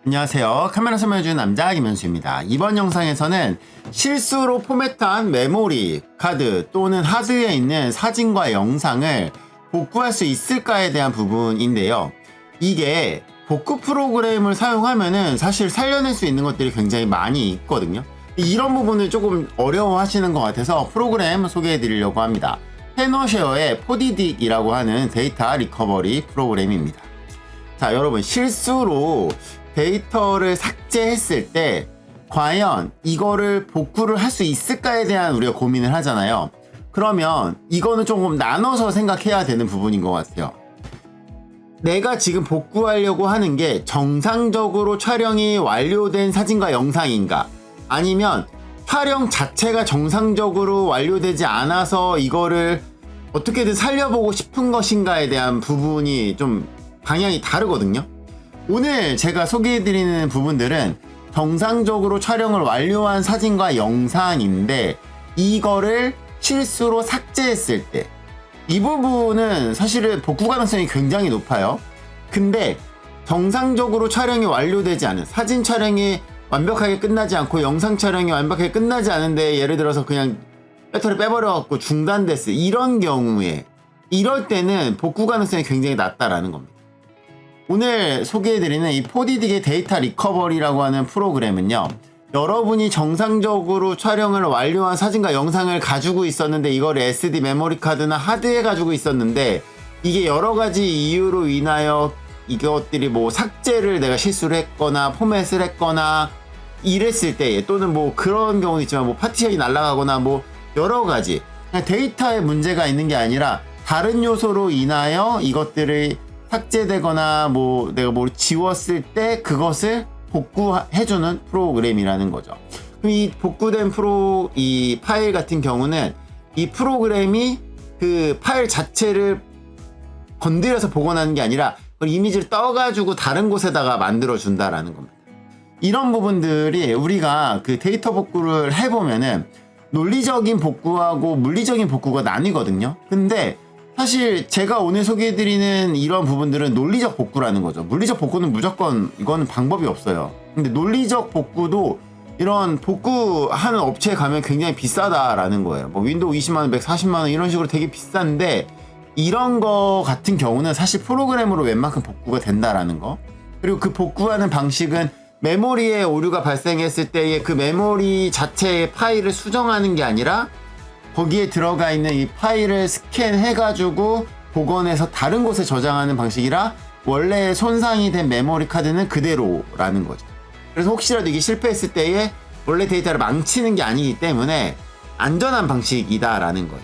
안녕하세요. 카메라 설명해주는 남자 김현수입니다. 이번 영상에서는 실수로 포맷한 메모리 카드 또는 하드에 있는 사진과 영상을 복구할 수 있을까에 대한 부분인데요. 이게 복구 프로그램을 사용하면은 사실 살려낼 수 있는 것들이 굉장히 많이 있거든요. 이런 부분을 조금 어려워하시는 것 같아서 프로그램 소개해 드리려고 합니다. 테너쉐어의 포디딕이라고 하는 데이터 리커버리 프로그램입니다. 자, 여러분, 실수로 데이터를 삭제했을 때 과연 이거를 복구를 할 수 있을까에 대한 우리가 고민을 하잖아요. 그러면 이거는 조금 나눠서 생각해야 되는 부분인 것 같아요. 내가 지금 복구하려고 하는 게 정상적으로 촬영이 완료된 사진과 영상인가, 아니면 촬영 자체가 정상적으로 완료되지 않아서 이거를 어떻게든 살려보고 싶은 것인가에 대한 부분이 좀 방향이 다르거든요. 오늘 제가 소개해드리는 부분들은 정상적으로 촬영을 완료한 사진과 영상인데 이거를 실수로 삭제했을 때 이 부분은 사실은 복구 가능성이 굉장히 높아요. 근데 정상적으로 촬영이 완료되지 않은, 사진 촬영이 완벽하게 끝나지 않고 영상 촬영이 완벽하게 끝나지 않은데 예를 들어서 그냥 배터리 빼버려갖고 중단됐어, 이런 경우에 이럴 때는 복구 가능성이 굉장히 낮다라는 겁니다. 오늘 소개해드리는 이 포디딕의 데이터 리커버리라고 하는 프로그램은요, 여러분이 정상적으로 촬영을 완료한 사진과 영상을 가지고 있었는데 이걸 SD 메모리 카드나 하드에 가지고 있었는데 이게 여러가지 이유로 인하여 이것들이 뭐 삭제를 내가 실수를 했거나 포맷을 했거나 이랬을 때, 또는 뭐 그런 경우도 있지만 뭐 파티션이 날아가거나 뭐 여러가지 데이터에 문제가 있는 게 아니라 다른 요소로 인하여 이것들을 삭제되거나 뭐 내가 뭘 지웠을 때 그것을 복구해주는 프로그램이라는 거죠. 그럼 이 복구된 이 파일 같은 경우는 이 프로그램이 그 파일 자체를 건드려서 복원하는 게 아니라 그 이미지를 떠가지고 다른 곳에다가 만들어준다라는 겁니다. 이런 부분들이 우리가 그 데이터 복구를 해보면은 논리적인 복구하고 물리적인 복구가 나뉘거든요. 근데 사실 제가 오늘 소개해드리는 이런 부분들은 논리적 복구라는 거죠. 물리적 복구는 무조건 이거는 방법이 없어요. 근데 논리적 복구도 이런 복구하는 업체에 가면 굉장히 비싸다라는 거예요. 뭐 윈도우 20만원, 140만원 이런 식으로 되게 비싼데 이런 거 같은 경우는 사실 프로그램으로 웬만큼 복구가 된다라는 거. 그리고 그 복구하는 방식은 메모리에 오류가 발생했을 때의 그 메모리 자체의 파일을 수정하는 게 아니라 거기에 들어가 있는 이 파일을 스캔해가지고 복원해서 다른 곳에 저장하는 방식이라 원래 손상이 된 메모리 카드는 그대로라는 거죠. 그래서 혹시라도 이게 실패했을 때에 원래 데이터를 망치는 게 아니기 때문에 안전한 방식이다라는 거예요.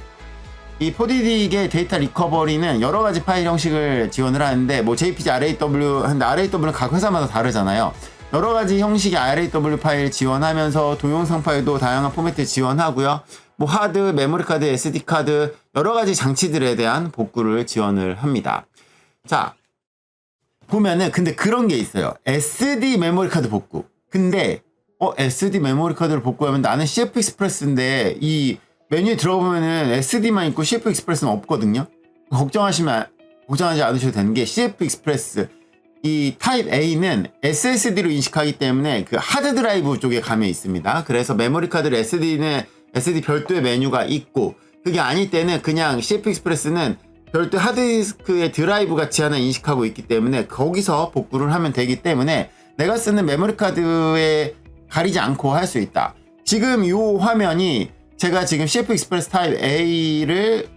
이 포디딕의 데이터 리커버리는 여러 가지 파일 형식을 지원을 하는데 뭐 JPG, RAW 하는데 RAW는 각 회사마다 다르잖아요. 여러 가지 형식의 RAW 파일 지원하면서 동영상 파일도 다양한 포맷을 지원하고요. 뭐 하드, 메모리 카드, SD 카드 여러 가지 장치들에 대한 복구를 지원을 합니다. 자, 보면은 근데 그런 게 있어요. SD 메모리 카드 복구. 근데 SD 메모리 카드를 복구하면 나는 CF 익스프레스인데 이 메뉴에 들어보면은 SD만 있고 CF 익스프레스는 없거든요. 걱정하지 않으셔도 되는 게 CF 익스프레스 이 타입 A는 SSD로 인식하기 때문에 그 하드 드라이브 쪽에 가면 있습니다. 그래서 메모리 카드를 SD 별도의 메뉴가 있고, 그게 아닐 때는 그냥 CF 익스프레스는 별도 하드디스크의 드라이브 같이 하나 인식하고 있기 때문에 거기서 복구를 하면 되기 때문에 내가 쓰는 메모리 카드에 가리지 않고 할 수 있다. 지금 이 화면이 제가 지금 CF 익스프레스 타입 A를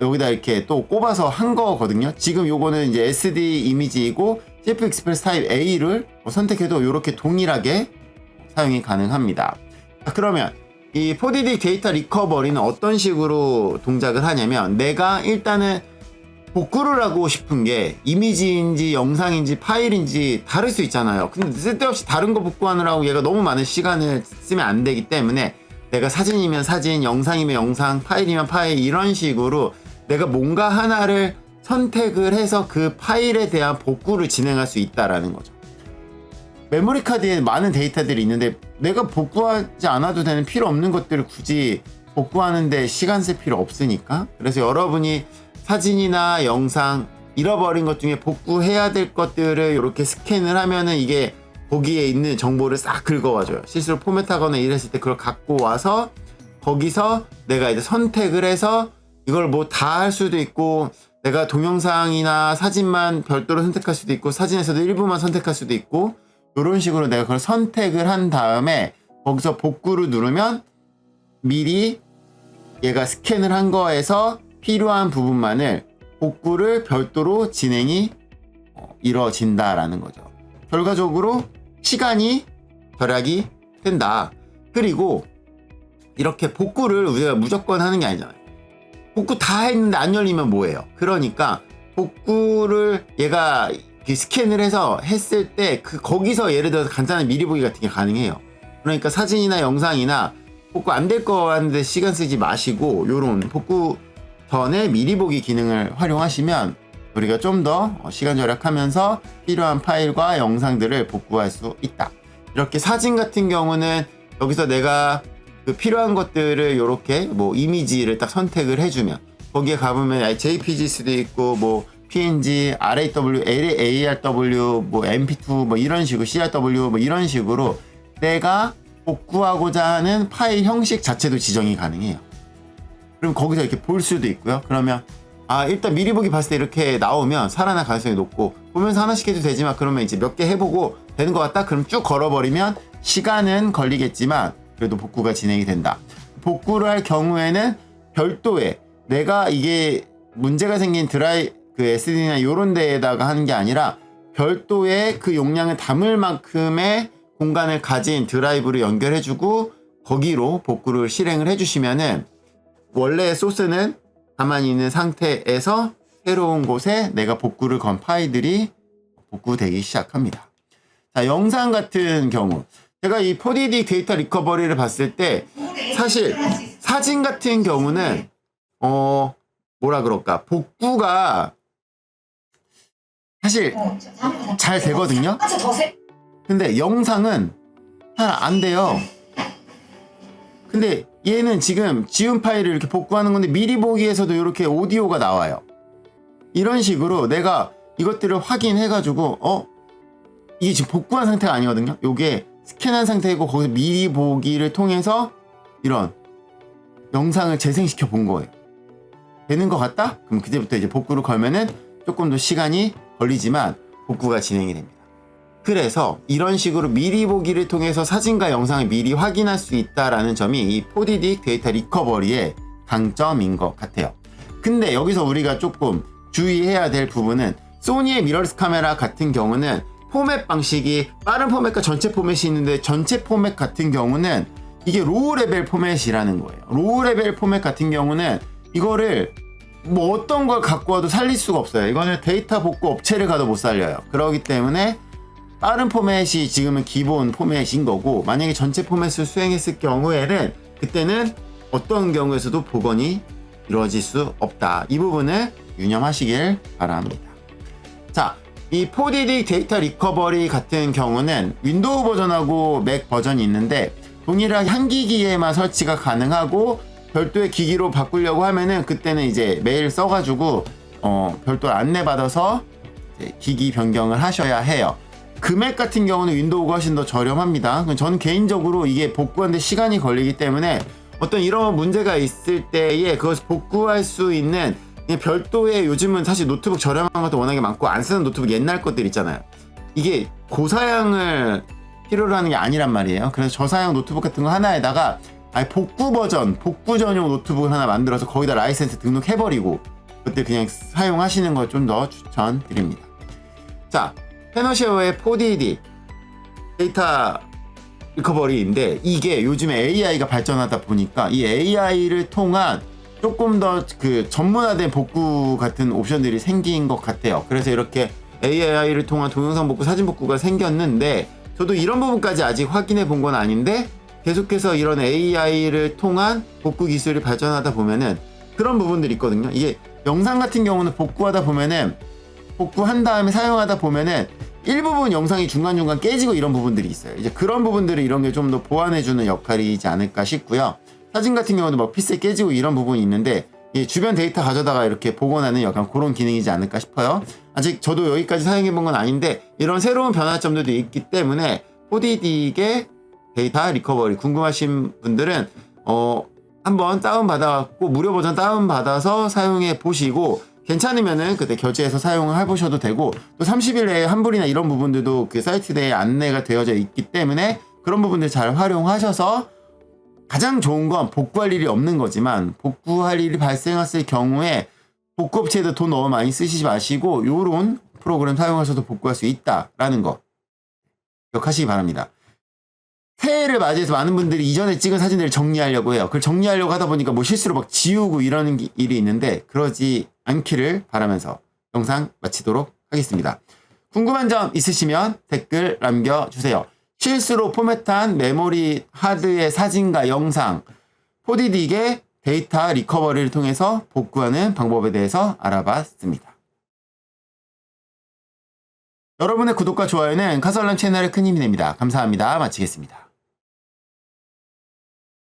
여기다 이렇게 또 꼽아서 한 거거든요. 지금 요거는 이제 SD 이미지이고 CF 익스프레스 타입 A를 선택해도 이렇게 동일하게 사용이 가능합니다. 자, 그러면 이 포디딕 데이터 리커버리는 어떤 식으로 동작을 하냐면, 내가 일단은 복구를 하고 싶은 게 이미지인지 영상인지 파일인지 다를 수 있잖아요. 근데 쓸데없이 다른 거 복구하느라고 얘가 너무 많은 시간을 쓰면 안 되기 때문에 내가 사진이면 사진, 영상이면 영상, 파일이면 파일 이런 식으로 내가 뭔가 하나를 선택을 해서 그 파일에 대한 복구를 진행할 수 있다라는 거죠. 메모리 카드에 많은 데이터들이 있는데 내가 복구하지 않아도 되는 필요 없는 것들을 굳이 복구하는데 시간 쓸 필요 없으니까. 그래서 여러분이 사진이나 영상 잃어버린 것 중에 복구해야 될 것들을 이렇게 스캔을 하면은 이게 거기에 있는 정보를 싹 긁어와줘요. 실수로 포맷하거나 이랬을 때 그걸 갖고 와서 거기서 내가 이제 선택을 해서 이걸 뭐 다 할 수도 있고 내가 동영상이나 사진만 별도로 선택할 수도 있고 사진에서도 일부만 선택할 수도 있고 이런 식으로 내가 그걸 선택을 한 다음에 거기서 복구를 누르면 미리 얘가 스캔을 한 거에서 필요한 부분만을 복구를 별도로 진행이 이루어진다라는 거죠. 결과적으로 시간이 절약이 된다. 그리고 이렇게 복구를 우리가 무조건 하는 게 아니잖아요. 복구 다 했는데 안 열리면 뭐예요? 그러니까 복구를 얘가 스캔을 해서 했을 때 거기서 예를 들어서 간단한 미리 보기 같은 게 가능해요. 그러니까 사진이나 영상이나 복구 안 될 거 하는데 시간 쓰지 마시고 요런 복구 전에 미리 보기 기능을 활용하시면 우리가 좀 더 시간 절약하면서 필요한 파일과 영상들을 복구할 수 있다. 이렇게 사진 같은 경우는 여기서 내가 그 필요한 것들을 이렇게 뭐 이미지를 딱 선택을 해주면 거기에 가보면 JPG 수도 있고 뭐 PNG, RAW, ARW, 뭐 MP2 뭐 이런 식으로 CRW 뭐 이런 식으로 내가 복구하고자 하는 파일 형식 자체도 지정이 가능해요. 그럼 거기서 이렇게 볼 수도 있고요. 그러면 일단 미리 보기 봤을 때 이렇게 나오면 살아날 가능성이 높고 보면서 하나씩 해도 되지만 그러면 이제 몇 개 해보고 되는 것 같다? 그럼 쭉 걸어버리면 시간은 걸리겠지만 그래도 복구가 진행이 된다. 복구를 할 경우에는 별도의 내가 이게 문제가 생긴 그 SD나 이런 데에다가 하는 게 아니라 별도의 그 용량을 담을 만큼의 공간을 가진 드라이브를 연결해주고 거기로 복구를 실행을 해주시면은 원래 소스는 가만히 있는 상태에서 새로운 곳에 내가 복구를 건 파일들이 복구되기 시작합니다. 자, 영상 같은 경우 제가 이 4DD 데이터 리커버리를 봤을 때 사실 사진 같은 경우는 뭐라 그럴까 복구가 사실 잘 되거든요. 근데 영상은 잘 안 돼요. 근데 얘는 지금 지운 파일을 이렇게 복구하는 건데 미리 보기에서도 이렇게 오디오가 나와요. 이런 식으로 내가 이것들을 확인해가지고 이게 지금 복구한 상태가 아니거든요. 요게 스캔한 상태이고 거기서 미리 보기를 통해서 이런 영상을 재생시켜 본 거예요. 되는 것 같다? 그럼 그때부터 이제 복구를 걸면은 조금 더 시간이 걸리지만 복구가 진행이 됩니다. 그래서 이런 식으로 미리 보기를 통해서 사진과 영상을 미리 확인할 수 있다라는 점이 이 4DD 데이터 리커버리의 강점인 것 같아요. 근데 여기서 우리가 조금 주의해야 될 부분은 소니의 미러리스 카메라 같은 경우는 포맷 방식이 빠른 포맷과 전체 포맷이 있는데 전체 포맷 같은 경우는 이게 로우 레벨 포맷이라는 거예요. 로우 레벨 포맷 같은 경우는 이거를 뭐 어떤 걸 갖고 와도 살릴 수가 없어요. 이거는 데이터 복구 업체를 가도 못 살려요. 그렇기 때문에 빠른 포맷이 지금은 기본 포맷인 거고 만약에 전체 포맷을 수행했을 경우에는 그때는 어떤 경우에서도 복원이 이루어질 수 없다. 이 부분을 유념하시길 바랍니다. 자, 이 4DD 데이터 리커버리 같은 경우는 윈도우 버전하고 맥 버전이 있는데 동일하게 한 기기에만 설치가 가능하고 별도의 기기로 바꾸려고 하면은 그때는 이제 메일 써가지고 별도로 안내받아서 이제 기기 변경을 하셔야 해요. 금액 같은 경우는 윈도우가 훨씬 더 저렴합니다. 저는 개인적으로 이게 복구하는데 시간이 걸리기 때문에 어떤 이런 문제가 있을 때에 그것을 복구할 수 있는 별도의 요즘은 사실 노트북 저렴한 것도 워낙에 많고 안 쓰는 노트북 옛날 것들 있잖아요. 이게 고사양을 필요로 하는 게 아니란 말이에요. 그래서 저사양 노트북 같은 거 하나에다가 복구 버전, 복구 전용 노트북을 하나 만들어서 거기다 라이센스 등록해버리고 그때 그냥 사용하시는 걸 좀 더 추천드립니다. 자, 페너쉐어의 4DD 데이터 리커버리인데 이게 요즘에 AI가 발전하다 보니까 이 AI를 통한 조금 더 그 전문화된 복구 같은 옵션들이 생긴 것 같아요. 그래서 이렇게 AI를 통한 동영상 복구, 사진 복구가 생겼는데 저도 이런 부분까지 아직 확인해 본 건 아닌데 계속해서 이런 AI를 통한 복구 기술이 발전하다 보면은 그런 부분들이 있거든요. 이게 영상 같은 경우는 복구하다 보면은 복구한 다음에 사용하다 보면은 일부분 영상이 중간중간 깨지고 이런 부분들이 있어요. 이제 그런 부분들을 이런 게 좀 더 보완해주는 역할이지 않을까 싶고요. 사진 같은 경우도 뭐 피셀 깨지고 이런 부분이 있는데 주변 데이터 가져다가 이렇게 복원하는 약간 그런 기능이지 않을까 싶어요. 아직 저도 여기까지 사용해본 건 아닌데 이런 새로운 변화점들도 있기 때문에 포디딕의 데이터 리커버리 궁금하신 분들은 한번 다운받아갖고 무료 버전 다운받아서 사용해 보시고 괜찮으면은 그때 결제해서 사용을 해보셔도 되고 또 30일 내에 환불이나 이런 부분들도 그 사이트 내에 안내가 되어져 있기 때문에 그런 부분들 잘 활용하셔서 가장 좋은 건 복구할 일이 없는 거지만 복구할 일이 발생했을 경우에 복구업체에도 돈 너무 많이 쓰시지 마시고 요런 프로그램 사용하셔도 복구할 수 있다라는 거 기억하시기 바랍니다. 새해를 맞이해서 많은 분들이 이전에 찍은 사진들을 정리하려고 해요. 그걸 정리하려고 하다 보니까 뭐 실수로 막 지우고 이러는 일이 있는데 그러지 않기를 바라면서 영상 마치도록 하겠습니다. 궁금한 점 있으시면 댓글 남겨주세요. 실수로 포맷한 메모리 하드의 사진과 영상, 포디딕의 데이터 리커버리를 통해서 복구하는 방법에 대해서 알아봤습니다. 여러분의 구독과 좋아요는 카설람 채널에 큰 힘이 됩니다. 감사합니다. 마치겠습니다.